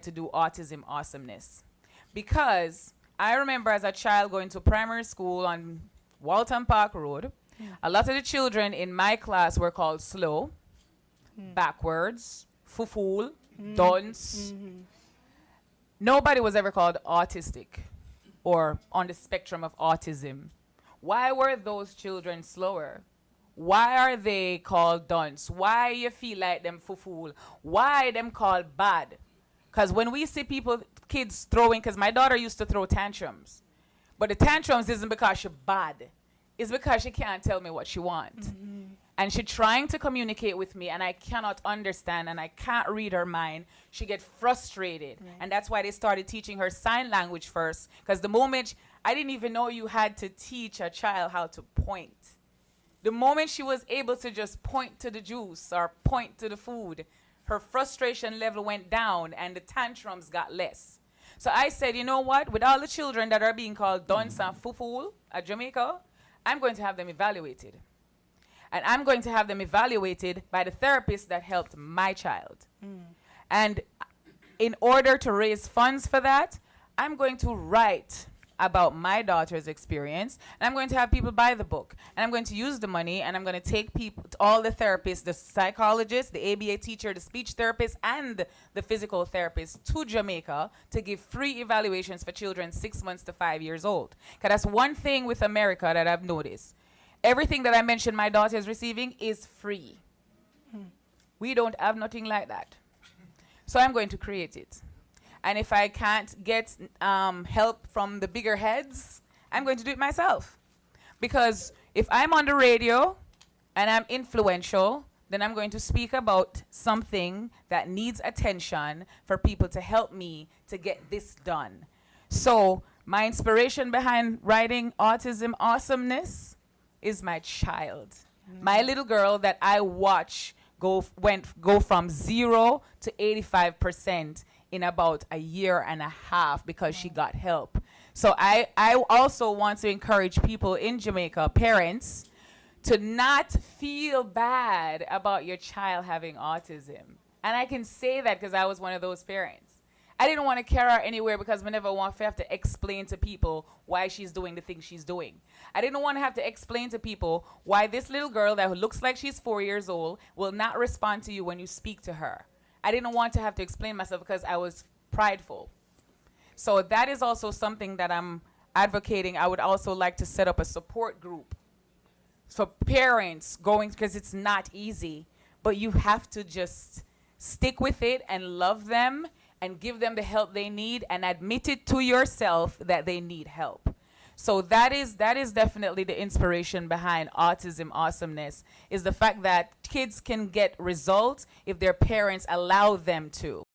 to do Autism Awesomeness. Because I remember as a child going to primary school on Walton Park Road, a lot of the children in my class were called slow, backwards, fool, dunce. Nobody was ever called autistic or on the spectrum of autism. Why were those children slower? Why are they called dunce? Why you feel like them fool? Why them called bad? Because when we see people, kids throwing, because my daughter used to throw tantrums, but the tantrums isn't because she's bad. It's because she can't tell me what she wants. And she's trying to communicate with me, and I cannot understand, and I can't read her mind. She gets frustrated. And that's why they started teaching her sign language first, because the moment, I didn't even know you had to teach a child how to point. The moment she was able to just point to the juice or point to the food, her frustration level went down and the tantrums got less. So I said, you know what? With all the children that are being called dunce and fool at Jamaica, I'm going to have them evaluated. And I'm going to have them evaluated by the therapist that helped my child. And in order to raise funds for that, I'm going to write about my daughter's experience, and I'm going to have people buy the book, and I'm going to use the money, and I'm going to take people, all the therapists, the psychologists, the ABA teacher, the speech therapist, and the physical therapist to Jamaica to give free evaluations for children 6 months to 5 years old. Because that's one thing with America that I've noticed. Everything that I mentioned my daughter is receiving is free. We don't have nothing like that. So I'm going to create it. And if I can't get help from the bigger heads, I'm going to do it myself. Because if I'm on the radio and I'm influential, then I'm going to speak about something that needs attention for people to help me to get this done. So my inspiration behind writing Autism Awesomeness is my child. My little girl that I watch go from 0 to 85% in about a year and a half because she got help. So I also want to encourage people in Jamaica, parents, to not feel bad about your child having autism. And I can say that because I was one of those parents. I didn't want to carry her anywhere because we never want to have to explain to people why she's doing the things she's doing. I didn't want to have to explain to people why this little girl that looks like she's 4 years old will not respond to you when you speak to her. I didn't want to have to explain myself because I was prideful. So that is also something that I'm advocating. I would also like to set up a support group for parents going, because it's not easy, but you have to just stick with it and love them and give them the help they need and admit it to yourself that they need help. So that is definitely the inspiration behind Autism Awesomeness, is the fact that kids can get results if their parents allow them to.